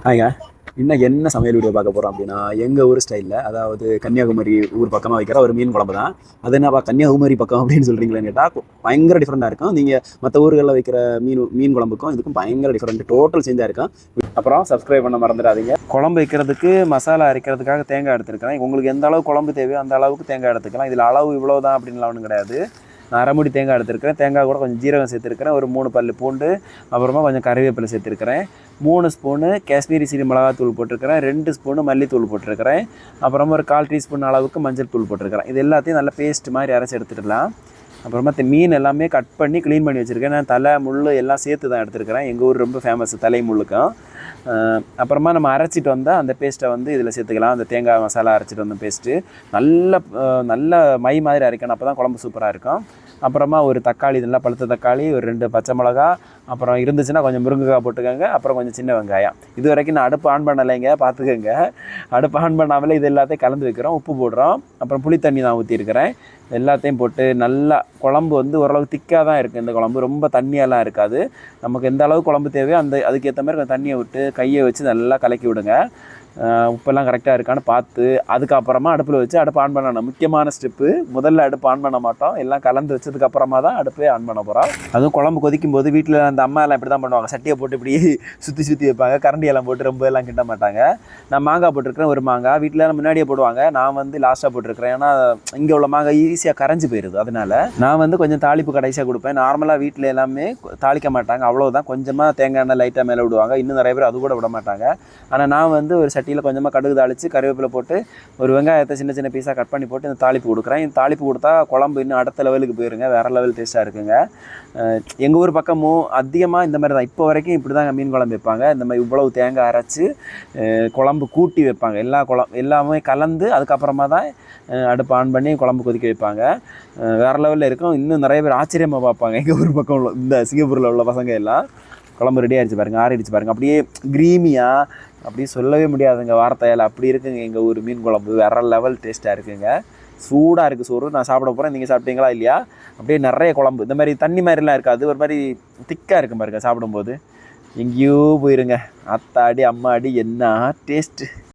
ஹாய்ங்க. இன்னைக்கு என்ன சமையல் வீடியோ பார்க்க போகிறோம் அப்படின்னா, எங்கள் ஊர் ஸ்டைலில், அதாவது கன்னியாகுமரி ஊர் பக்கமாக வைக்கிற ஒரு மீன் குழம்பு தான். அது என்னப்பா கன்னியாகுமரி பக்கம் அப்படின்னு சொல்கிறீங்களேன்னு கேட்டால், பயங்கர டிஃப்ரெண்ட்டாக இருக்கும். நீங்கள் மற்ற ஊர்களில் வைக்கிற மீன் குழம்புக்கும் இதுக்கும் பயங்கர டிஃப்ரெண்ட், டோட்டல் சேஞ்சாக இருக்கும். அப்புறம் சப்ஸ்கிரைப் பண்ண மறந்துடாதீங்க. குழம்பு வைக்கிறதுக்கு மசாலா அரைக்கிறதுக்காக தேங்காய் எடுத்துருக்கிறேன். உங்களுக்கு எந்த அளவு குழம்பு தேவையோ அந்த அளவுக்கு தேங்காய் எடுத்துக்கலாம். இதில் அளவு இவ்வளோ தான் அப்படின்லாம் ஒன்றும் கிடையாது. நான் அரை மூடி தேங்காய் எடுத்துருக்கிறேன். தேங்காய் கூட கொஞ்சம் ஜீரகம் சேர்த்துருக்கிறேன். ஒரு 3 பல் பூண்டு, அப்புறமா கொஞ்சம் கறிவேப்பிலை சேர்த்துருக்கிறேன். 3 ஸ்பூனு காஷ்மீரி சில்லி மிளகாத்தூள் போட்டிருக்கிறேன். 2 ஸ்பூனு மல்லித்தூள் போட்டிருக்கிறேன். அப்புறமா ஒரு 1/4 டீஸ்பூன் அளவுக்கு மஞ்சள் தூள் போட்டிருக்கிறேன். இது எல்லாத்தையும் நல்லா பேஸ்ட் மாதிரி அரைச்சி எடுத்துடலாம். அப்புறமா மீன் எல்லாமே கட் பண்ணி க்ளீன் பண்ணி வச்சுருக்கேன். நான் தலை முள் எல்லாம் சேர்த்து தான் எடுத்துருக்கிறேன். எங்கள் ஊர் ரொம்ப ஃபேமஸ் தலை முள்ளுக்கும். அப்புறமா நம்ம அரைச்சிட்டு வந்தால் அந்த பேஸ்ட்டை வந்து இதில் சேர்த்துக்கலாம். அந்த தேங்காய் மசாலா அரைச்சிட்டு வந்த பேஸ்ட்டு நல்ல மை மாதிரி அரைக்கணும். அப்போ தான் குழம்பு சூப்பராக இருக்கும். அப்புறமா ஒரு தக்காளி, நல்லா பழுத்த தக்காளி, ஒரு 2 பச்சை மிளகா, அப்புறம் இருந்துச்சுன்னா கொஞ்சம் முருங்கைக்காய் போட்டுக்கோங்க. அப்புறம் கொஞ்சம் சின்ன வெங்காயம். இது வரைக்கும் நான் அடுப்பு ஆன் பண்ணலைங்க, பார்த்துக்கோங்க. அடுப்பு ஆன் பண்ணாமலே இது எல்லாத்தையும் கலந்து வைக்கிறோம். உப்பு போடுறோம். அப்புறம் புளி தண்ணி நான் ஊற்றிருக்கிறேன். எல்லாத்தையும் போட்டு நல்லா குழம்பு வந்து ஓரளவு திக்காக தான் இருக்குது. இந்த குழம்பு ரொம்ப தண்ணியெல்லாம் இருக்காது. நமக்கு எந்த அளவு குழம்பு தேவையோ அதுக்கேற்ற மாதிரி கொஞ்சம் தண்ணியை விட்டு கையை வச்சு நல்லா கலக்கி விடுங்க. உப்பெல்லாம் கரெக்டாக இருக்கான்னு பார்த்து அதுக்கப்புறமா அடுப்பில் வச்சு அடுப்பு ஆன் பண்ணணும். முக்கியமான ஸ்டெப்பு, முதல்ல அடுப்பு ஆன் பண்ண மாட்டோம். எல்லாம் கலந்து வச்சதுக்கப்புறமா தான் அடுப்பே ஆன் பண்ண போகிறோம். அதுவும் குழம்பு கொதிக்கும் போது வீட்டில் அந்த அம்மா எல்லாம் இப்படி தான் பண்ணுவாங்க. சட்டியை போட்டு இப்படி சுற்றி வைப்பாங்க. கரண்டி எல்லாம் போட்டு ரொம்ப எல்லாம் கிட்ட மாட்டாங்க. நான் மாங்காய் போட்டிருக்கிறேன். ஒரு மாங்காய் வீட்டில் முன்னாடியே போடுவாங்க. நான் வந்து லாஸ்ட்டாக போட்டிருக்கிறேன். ஏன்னா இங்கே உள்ள மாங்காய் ஈஸியாக கரைஞ்சி போயிடுது. அதனால நான் வந்து கொஞ்சம் தாளிப்பு கடைசியாக கொடுப்பேன். நார்மலாக வீட்டில் எல்லாமே தாளிக்க மாட்டாங்க. அவ்வளோதான், கொஞ்சமாக தேங்காய் எண்ணெய் லைட்டாக மேலே விடுவாங்க. இன்னும் நிறைய பேர் அது கூட விட மாட்டாங்க. ஆனால் நான் வந்து ஒரு சட்டியில் கொஞ்சமாக கடுகு தாளித்து கருவேப்பிலை போட்டு ஒரு வெங்காயத்தை சின்ன சின்ன பீஸாக கட் பண்ணி போட்டு இந்த தாளிப்பு கொடுக்குறேன். இந்த தாளிப்பு கொடுத்தா குழம்பு இன்னும் அடுத்த லெவலுக்கு போயிருங்க. வேறு லெவல் டேஸ்ட்டாக இருக்குங்க. எங்கள் ஊர் பக்கமும் அதிகமாக இந்த மாதிரி தான். இப்போ வரைக்கும் இப்படி தான் மீன் குழம்பு வைப்பாங்க. இந்த மாதிரி இவ்வளவு தேங்காய் அரைச்சி குழம்பு கூட்டி வைப்பாங்க. எல்லாமே கலந்து அதுக்கப்புறமா தான் அடுப்பு ஆன் பண்ணி குழம்பு கொதிக்க வைப்பாங்க. வேறு லெவலில் இருக்கும். இன்னும் நிறைய பேர் ஆச்சரியமாக பார்ப்பாங்க. எங்கள் ஊர் பக்கம் உள்ள இந்த சிங்கப்பூரில் உள்ள பசங்க எல்லாம் குழம்பு ரெடி ஆகிடுச்சு பாருங்கள், ஆறிடுச்சு பாருங்கள். அப்படியே க்ரீமியாக, அப்படியே சொல்லவே முடியாதுங்க வார்த்தையால். அப்படி இருக்குங்க எங்கள் ஊர் மீன் குழம்பு. வேறு லெவல் டேஸ்ட்டாக இருக்குங்க. சூடாக இருக்குது சோறு. நான் சாப்பிட போகிறேன். நீங்கள் சாப்பிட்டீங்களா இல்லையா? அப்படியே நிறைய குழம்பு, இந்த மாதிரி தண்ணி மாதிரிலாம் இருக்காது. ஒரு மாதிரி திக்காக இருக்கும் பாருங்க சாப்பிடும்போது. எங்கேயோ போயிருங்க. அத்தாடி அம்மாடி என்ன டேஸ்ட்டு.